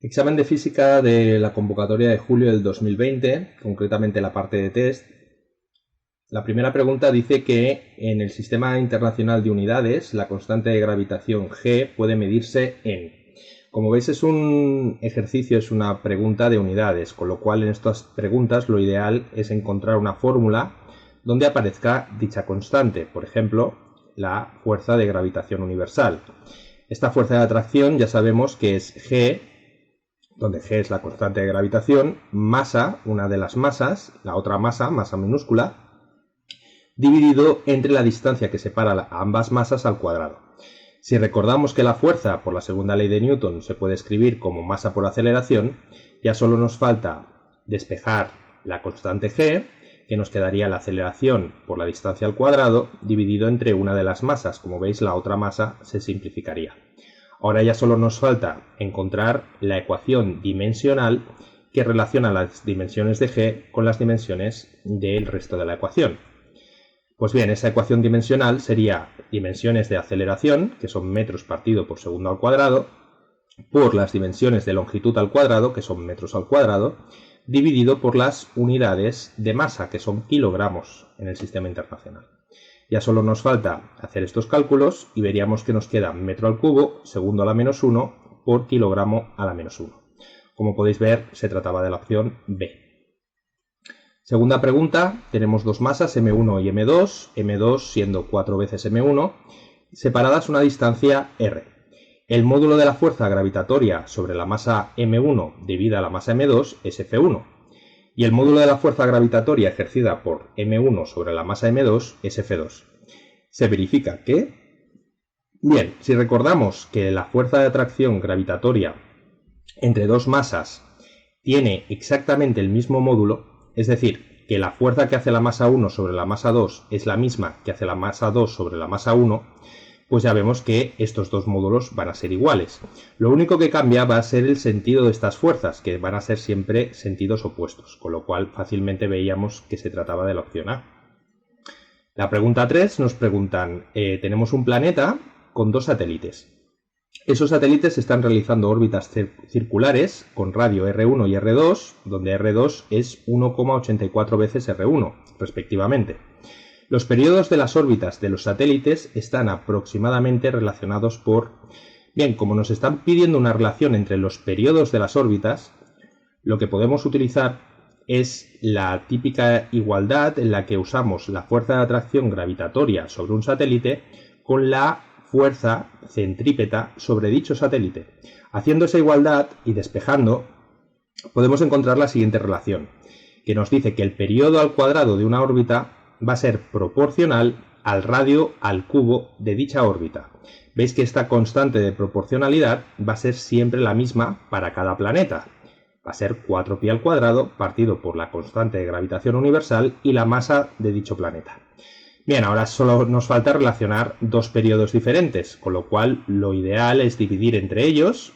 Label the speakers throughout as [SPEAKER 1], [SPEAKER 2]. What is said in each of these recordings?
[SPEAKER 1] Examen de física de la convocatoria de julio del 2020, concretamente la parte de test. La primera pregunta dice que en el Sistema Internacional de Unidades la constante de gravitación G puede medirse en... Como veis, es un ejercicio, es una pregunta de unidades, con lo cual en estas preguntas lo ideal es encontrar una fórmula donde aparezca dicha constante, por ejemplo, la fuerza de gravitación universal. Esta fuerza de atracción ya sabemos que es G, donde G es la constante de gravitación, masa, una de las masas, la otra masa minúscula, dividido entre la distancia que separa a ambas masas al cuadrado. Si recordamos que la fuerza, por la segunda ley de Newton, se puede escribir como masa por aceleración, ya solo nos falta despejar la constante G, que nos quedaría la aceleración por la distancia al cuadrado, dividido entre una de las masas. Como veis, la otra masa se simplificaría. Ahora ya solo nos falta encontrar la ecuación dimensional que relaciona las dimensiones de G con las dimensiones del resto de la ecuación. Pues bien, esa ecuación dimensional sería dimensiones de aceleración, que son metros partido por segundo al cuadrado, por las dimensiones de longitud al cuadrado, que son metros al cuadrado, dividido por las unidades de masa, que son kilogramos en el sistema internacional. Ya solo nos falta hacer estos cálculos y veríamos que nos queda metro al cubo, segundo a la menos 1, por kilogramo a la menos 1. Como podéis ver, se trataba de la opción B. Segunda pregunta, tenemos dos masas, M1 y M2, M2 siendo 4 veces M1, separadas una distancia R. El módulo de la fuerza gravitatoria sobre la masa M1 debida a la masa M2 es F1. Y el módulo de la fuerza gravitatoria ejercida por M1 sobre la masa M2 es F2. Se verifica que... Bien, si recordamos que la fuerza de atracción gravitatoria entre dos masas tiene exactamente el mismo módulo, es decir, que la fuerza que hace la masa 1 sobre la masa 2 es la misma que hace la masa 2 sobre la masa 1, pues ya vemos que estos dos módulos van a ser iguales. Lo único que cambia va a ser el sentido de estas fuerzas, que van a ser siempre sentidos opuestos, con lo cual fácilmente veíamos que se trataba de la opción A. La pregunta 3 nos preguntan, tenemos un planeta con dos satélites. Esos satélites están realizando órbitas circulares con radio R1 y R2, donde R2 es 1,84 veces R1, respectivamente. Los periodos de las órbitas de los satélites están aproximadamente relacionados por... Bien, como nos están pidiendo una relación entre los periodos de las órbitas, lo que podemos utilizar es la típica igualdad en la que usamos la fuerza de atracción gravitatoria sobre un satélite con la fuerza centrípeta sobre dicho satélite. Haciendo esa igualdad y despejando, podemos encontrar la siguiente relación, que nos dice que el periodo al cuadrado de una órbita va a ser proporcional al radio al cubo de dicha órbita. Veis que esta constante de proporcionalidad va a ser siempre la misma para cada planeta. Va a ser 4pi al cuadrado partido por la constante de gravitación universal y la masa de dicho planeta. Bien, ahora solo nos falta relacionar dos periodos diferentes, con lo cual lo ideal es dividir entre ellos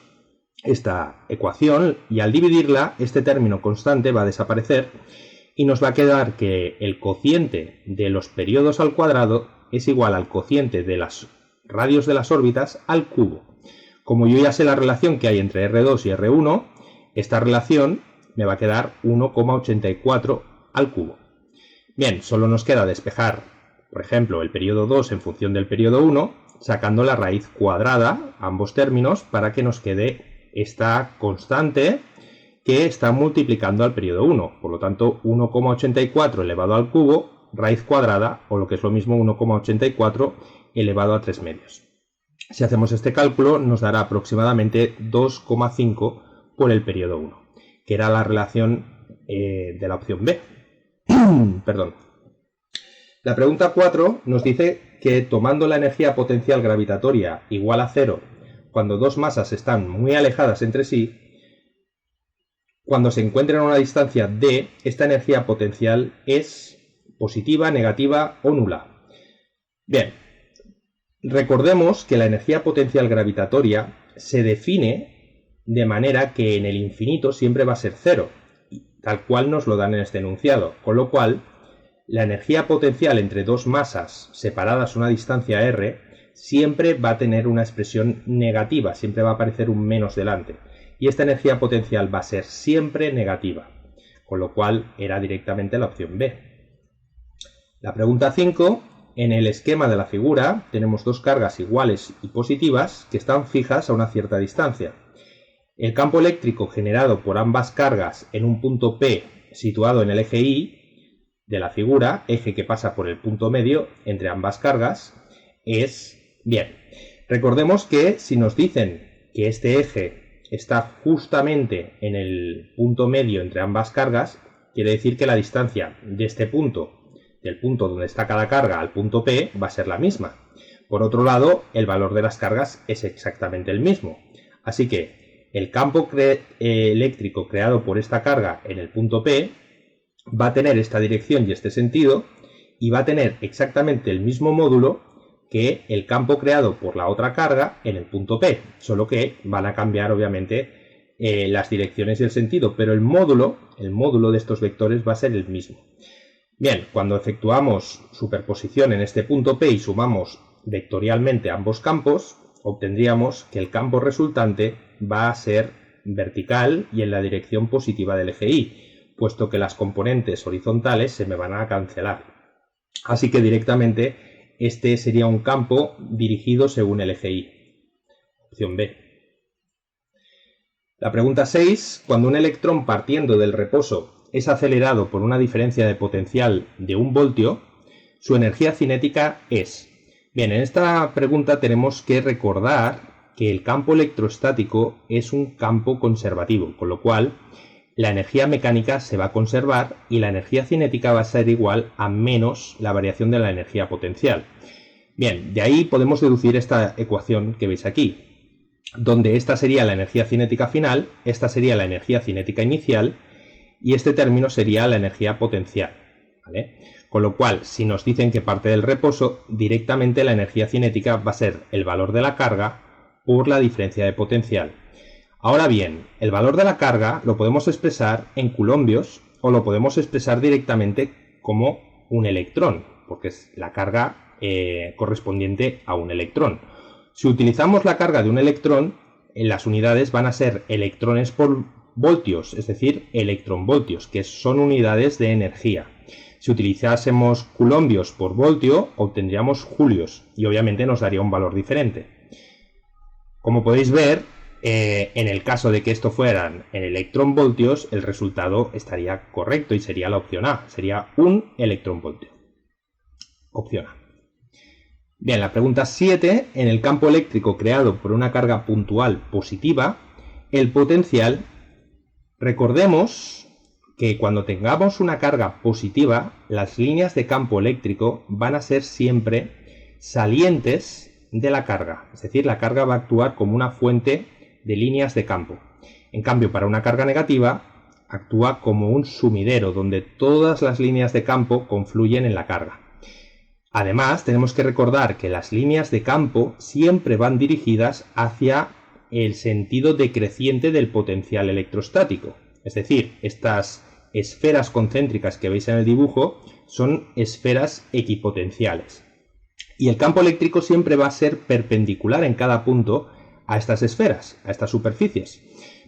[SPEAKER 1] esta ecuación y al dividirla este término constante va a desaparecer y nos va a quedar que el cociente de los periodos al cuadrado es igual al cociente de los radios de las órbitas al cubo. Como yo ya sé la relación que hay entre R2 y R1, esta relación me va a quedar 1,84 al cubo. Bien, solo nos queda despejar, por ejemplo, el periodo 2 en función del periodo 1, sacando la raíz cuadrada, ambos términos, para que nos quede esta constante que está multiplicando al periodo 1. Por lo tanto, 1,84 elevado al cubo, raíz cuadrada, o lo que es lo mismo 1,84 elevado a 3 medios. Si hacemos este cálculo, nos dará aproximadamente 2,5 por el periodo 1, que era la relación de la opción B. Perdón. La pregunta 4 nos dice que tomando la energía potencial gravitatoria igual a 0 cuando dos masas están muy alejadas entre sí, cuando se encuentran a una distancia d, esta energía potencial es positiva, negativa o nula. Bien, recordemos que la energía potencial gravitatoria se define de manera que en el infinito siempre va a ser 0, tal cual nos lo dan en este enunciado, con lo cual la energía potencial entre dos masas separadas a una distancia r siempre va a tener una expresión negativa, siempre va a aparecer un menos delante. y esta energía potencial va a ser siempre negativa, con lo cual era directamente la opción B. La pregunta 5, en el esquema de la figura tenemos dos cargas iguales y positivas que están fijas a una cierta distancia. El campo eléctrico generado por ambas cargas en un punto P situado en el eje Y de la figura, eje que pasa por el punto medio entre ambas cargas, es bien. Recordemos que si nos dicen que este eje está justamente en el punto medio entre ambas cargas, quiere decir que la distancia de este punto, del punto donde está cada carga al punto P, va a ser la misma. Por otro lado, el valor de las cargas es exactamente el mismo. Así que el campo eléctrico creado por esta carga en el punto P va a tener esta dirección y este sentido, y va a tener exactamente el mismo módulo que el campo creado por la otra carga en el punto P, solo que van a cambiar obviamente las direcciones y el sentido, pero el módulo de estos vectores va a ser el mismo. Bien, cuando efectuamos superposición en este punto P y sumamos vectorialmente ambos campos, obtendríamos que el campo resultante va a ser vertical y en la dirección positiva del eje Y, puesto que las componentes horizontales se me van a cancelar. Así que directamente este sería un campo dirigido según el eje Y. Opción B. La pregunta 6. Cuando un electrón partiendo del reposo es acelerado por una diferencia de potencial de 1 voltio, su energía cinética es... Bien, en esta pregunta tenemos que recordar que el campo electrostático es un campo conservativo, con lo cual la energía mecánica se va a conservar y la energía cinética va a ser igual a menos la variación de la energía potencial. Bien, de ahí podemos deducir esta ecuación que veis aquí, donde esta sería la energía cinética final, esta sería la energía cinética inicial y este término sería la energía potencial, ¿vale? Con lo cual, si nos dicen que parte del reposo, directamente la energía cinética va a ser el valor de la carga por la diferencia de potencial. Ahora bien, el valor de la carga lo podemos expresar en coulombios o lo podemos expresar directamente como un electrón, porque es la carga correspondiente a un electrón. Si utilizamos la carga de un electrón, las unidades van a ser electrones por voltios, es decir, electronvoltios, que son unidades de energía. Si utilizásemos coulombios por voltio, obtendríamos julios y obviamente nos daría un valor diferente. Como podéis ver, en el caso de que esto fueran en electronvoltios, el resultado estaría correcto y sería la opción A, sería 1 electronvoltio. Opción A. Bien, la pregunta 7. En el campo eléctrico creado por una carga puntual positiva, el potencial, recordemos que cuando tengamos una carga positiva, las líneas de campo eléctrico van a ser siempre salientes de la carga, es decir, la carga va a actuar como una fuente de líneas de campo. En cambio, para una carga negativa, actúa como un sumidero, donde todas las líneas de campo confluyen en la carga. Además, tenemos que recordar que las líneas de campo siempre van dirigidas hacia el sentido decreciente del potencial electrostático. Es decir, estas esferas concéntricas que veis en el dibujo son esferas equipotenciales. Y el campo eléctrico siempre va a ser perpendicular en cada punto a estas esferas, a estas superficies.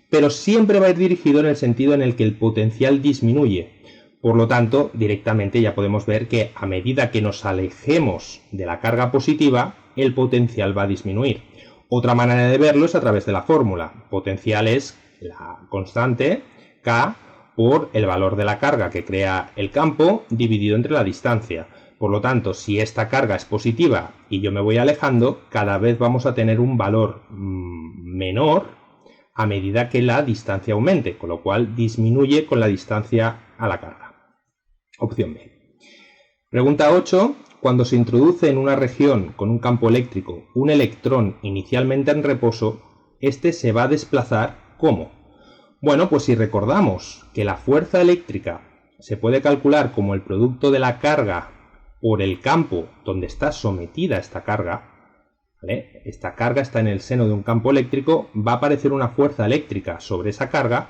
[SPEAKER 1] Pero siempre va a ir dirigido en el sentido en el que el potencial disminuye. Por lo tanto, directamente ya podemos ver que a medida que nos alejemos de la carga positiva, el potencial va a disminuir. Otra manera de verlo es a través de la fórmula. Potencial es la constante K por el valor de la carga que crea el campo dividido entre la distancia. Por lo tanto, si esta carga es positiva y yo me voy alejando, cada vez vamos a tener un valor menor a medida que la distancia aumente, con lo cual disminuye con la distancia a la carga. Opción B. Pregunta 8. Cuando se introduce en una región con un campo eléctrico un electrón inicialmente en reposo, este se va a desplazar ¿cómo? Bueno, pues si recordamos que la fuerza eléctrica se puede calcular como el producto de la carga por el campo donde está sometida esta carga, ¿vale? Esta carga está en el seno de un campo eléctrico, va a aparecer una fuerza eléctrica sobre esa carga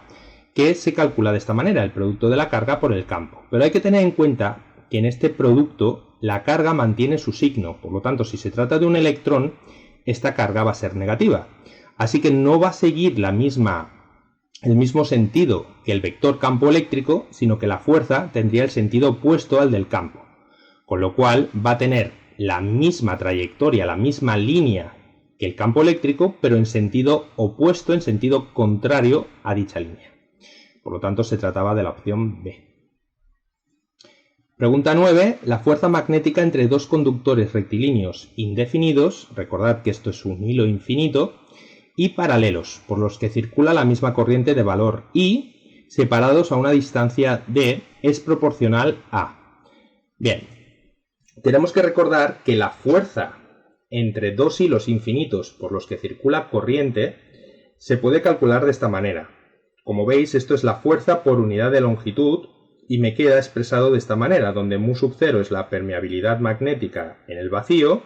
[SPEAKER 1] que se calcula de esta manera, el producto de la carga por el campo. Pero hay que tener en cuenta que en este producto la carga mantiene su signo, por lo tanto, si se trata de un electrón, esta carga va a ser negativa. Así que no va a seguir la misma el mismo sentido que el vector campo eléctrico, sino que la fuerza tendría el sentido opuesto al del campo, con lo cual va a tener la misma trayectoria, la misma línea que el campo eléctrico, pero en sentido opuesto, en sentido contrario a dicha línea. Por lo tanto, se trataba de la opción B. Pregunta 9. La fuerza magnética entre dos conductores rectilíneos indefinidos, recordad que esto es un hilo infinito, y paralelos, por los que circula la misma corriente de valor I, separados a una distancia d, es proporcional a. Bien, tenemos que recordar que la fuerza entre dos hilos infinitos por los que circula corriente se puede calcular de esta manera. Como veis, esto es la fuerza por unidad de longitud y me queda expresado de esta manera, donde mu sub 0 es la permeabilidad magnética en el vacío,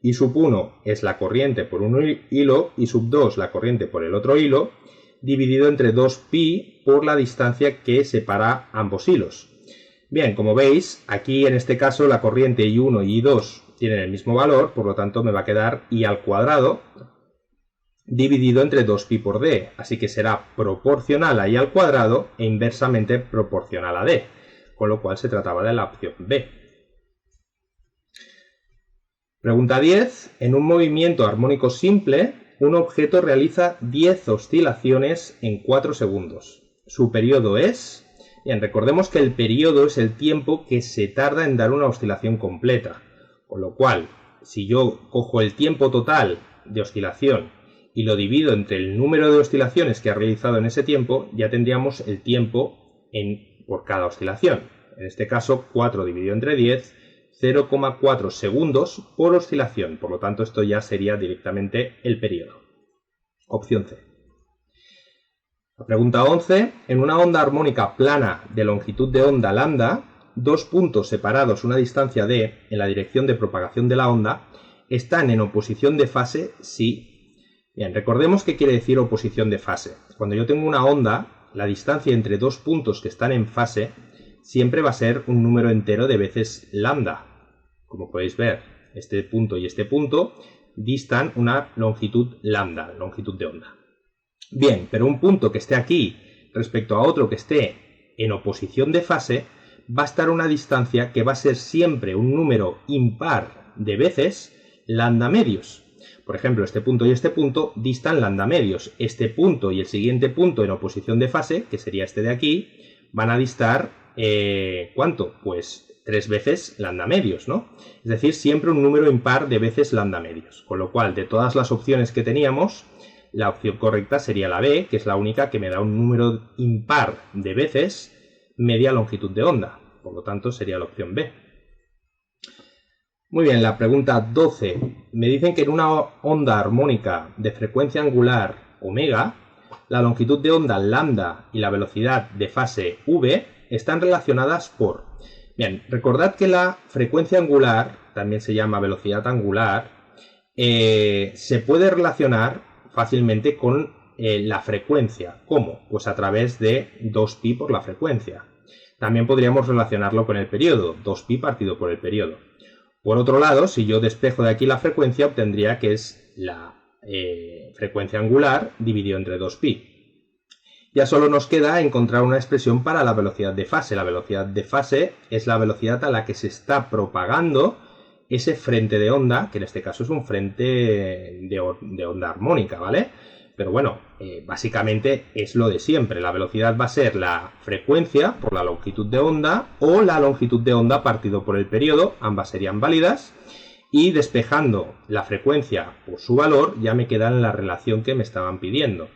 [SPEAKER 1] y sub 1 es la corriente por un hilo y sub 2 la corriente por el otro hilo, dividido entre 2pi por la distancia que separa ambos hilos. Bien, como veis, aquí en este caso la corriente I1 y I2 tienen el mismo valor, por lo tanto me va a quedar I al cuadrado dividido entre 2pi por d, así que será proporcional a I al cuadrado e inversamente proporcional a d, con lo cual se trataba de la opción B. Pregunta 10. En un movimiento armónico simple, un objeto realiza 10 oscilaciones en 4 segundos. Su periodo es... Bien, recordemos que el periodo es el tiempo que se tarda en dar una oscilación completa. Con lo cual, si yo cojo el tiempo total de oscilación y lo divido entre el número de oscilaciones que ha realizado en ese tiempo, ya tendríamos el tiempo por cada oscilación. En este caso, 4 dividido entre 10, 0,4 segundos por oscilación. Por lo tanto, esto ya sería directamente el periodo. Opción C. La pregunta 11. En una onda armónica plana de longitud de onda lambda, dos puntos separados una distancia d en la dirección de propagación de la onda están en oposición de fase si... Bien, recordemos qué quiere decir oposición de fase. Cuando yo tengo una onda, la distancia entre dos puntos que están en fase siempre va a ser un número entero de veces lambda. Como podéis ver, este punto y este punto distan una longitud lambda, longitud de onda. Bien, pero un punto que esté aquí respecto a otro que esté en oposición de fase va a estar a una distancia que va a ser siempre un número impar de veces lambda medios. Por ejemplo, este punto y este punto distan lambda medios. Este punto y el siguiente punto en oposición de fase, que sería este de aquí, van a distar, ¿cuánto? Pues 3 veces lambda medios, ¿no? Es decir, siempre un número impar de veces lambda medios. Con lo cual, de todas las opciones que teníamos, la opción correcta sería la B, que es la única que me da un número impar de veces media longitud de onda. Por lo tanto, sería la opción B. Muy bien, la pregunta 12. Me dicen que en una onda armónica de frecuencia angular omega, la longitud de onda lambda y la velocidad de fase v están relacionadas por... Bien, recordad que la frecuencia angular, también se llama velocidad angular, se puede relacionar fácilmente con la frecuencia. ¿Cómo? Pues a través de 2pi por la frecuencia. También podríamos relacionarlo con el periodo, 2pi partido por el periodo. Por otro lado, si yo despejo de aquí la frecuencia, obtendría que es la frecuencia angular dividido entre 2pi. Ya solo nos queda encontrar una expresión para la velocidad de fase. La velocidad de fase es la velocidad a la que se está propagando ese frente de onda, que en este caso es un frente de onda armónica, ¿vale? Pero bueno, básicamente es lo de siempre. La velocidad va a ser la frecuencia por la longitud de onda o la longitud de onda partido por el periodo, ambas serían válidas. Y despejando la frecuencia por su valor, ya me queda en la relación que me estaban pidiendo.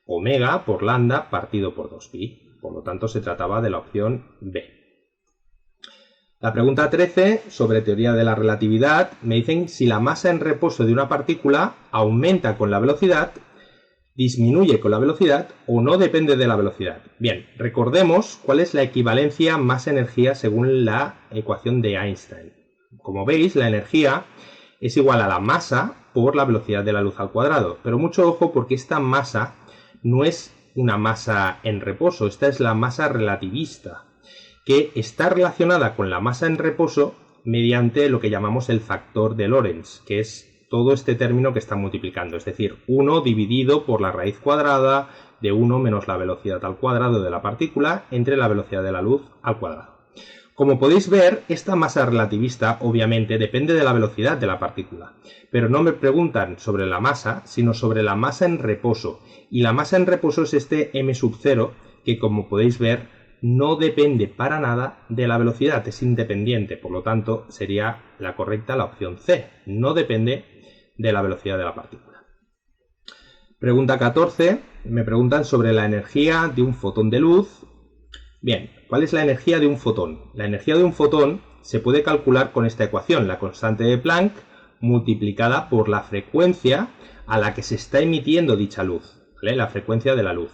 [SPEAKER 1] Omega por lambda partido por 2pi. Por lo tanto, se trataba de la opción B. La pregunta 13, sobre teoría de la relatividad, me dicen si la masa en reposo de una partícula aumenta con la velocidad, disminuye con la velocidad o no depende de la velocidad. Bien, recordemos cuál es la equivalencia masa-energía según la ecuación de Einstein. Como veis, la energía es igual a la masa por la velocidad de la luz al cuadrado. Pero mucho ojo porque esta masa no es una masa en reposo, esta es la masa relativista, que está relacionada con la masa en reposo mediante lo que llamamos el factor de Lorentz, que es todo este término que está multiplicando, es decir, 1 dividido por la raíz cuadrada de 1 menos la velocidad al cuadrado de la partícula entre la velocidad de la luz al cuadrado. Como podéis ver, esta masa relativista obviamente depende de la velocidad de la partícula, pero no me preguntan sobre la masa, sino sobre la masa en reposo, y la masa en reposo es este m sub 0, que como podéis ver no depende para nada de la velocidad, es independiente, por lo tanto sería la correcta la opción C, no depende de la velocidad de la partícula. Pregunta 14, me preguntan sobre la energía de un fotón de luz. Bien, ¿cuál es la energía de un fotón? La energía de un fotón se puede calcular con esta ecuación, la constante de Planck multiplicada por la frecuencia a la que se está emitiendo dicha luz, ¿vale? La frecuencia de la luz.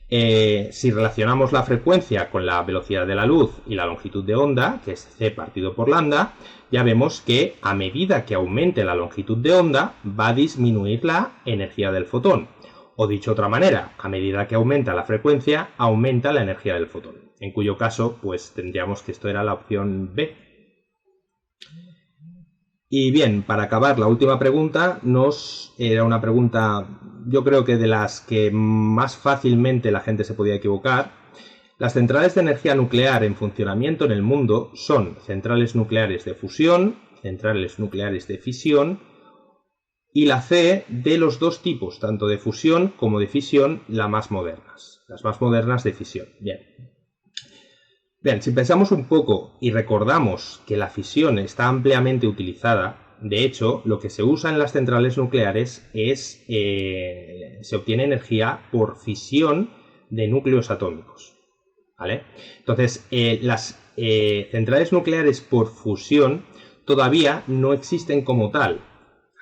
[SPEAKER 1] Si relacionamos la frecuencia con la velocidad de la luz y la longitud de onda, que es c partido por lambda, ya vemos que a medida que aumente la longitud de onda va a disminuir la energía del fotón. O dicho de otra manera, a medida que aumenta la frecuencia, aumenta la energía del fotón. En cuyo caso, pues tendríamos que esto era la opción B. Y bien, para acabar, la última pregunta era una pregunta, yo creo que de las que más fácilmente la gente se podía equivocar. Las centrales de energía nuclear en funcionamiento en el mundo son centrales nucleares de fusión, centrales nucleares de fisión, y la C de los dos tipos, tanto de fusión como de fisión, las más modernas de fisión. Bien, si pensamos un poco y recordamos que la fisión está ampliamente utilizada, de hecho, lo que se usa en las centrales nucleares es, se obtiene energía por fisión de núcleos atómicos, ¿vale? Entonces, las centrales nucleares por fusión todavía no existen como tal.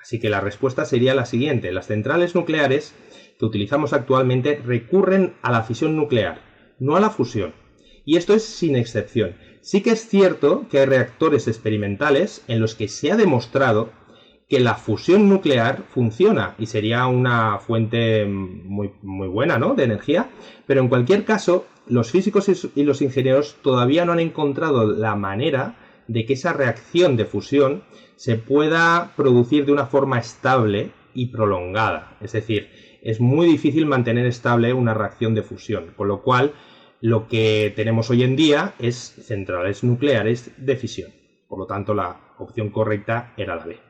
[SPEAKER 1] Así que la respuesta sería la siguiente. Las centrales nucleares que utilizamos actualmente recurren a la fisión nuclear, no a la fusión. Y esto es sin excepción. Sí que es cierto que hay reactores experimentales en los que se ha demostrado que la fusión nuclear funciona y sería una fuente muy buena, ¿no?, de energía. Pero en cualquier caso, los físicos y los ingenieros todavía no han encontrado la manera de que esa reacción de fusión se pueda producir de una forma estable y prolongada. Es decir, es muy difícil mantener estable una reacción de fusión, con lo cual lo que tenemos hoy en día es centrales nucleares de fisión. Por lo tanto, la opción correcta era la B.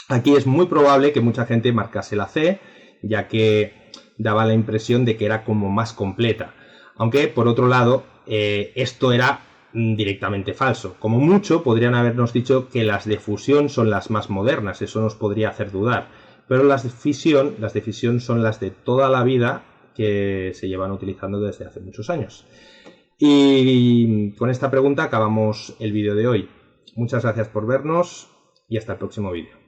[SPEAKER 1] Aquí es muy probable que mucha gente marcase la C, ya que daba la impresión de que era como más completa. Aunque, por otro lado, esto era directamente falso. Como mucho podrían habernos dicho que las de fusión son las más modernas, eso nos podría hacer dudar, pero las de fisión son las de toda la vida que se llevan utilizando desde hace muchos años. Y con esta pregunta acabamos el vídeo de hoy. Muchas gracias por vernos y hasta el próximo vídeo.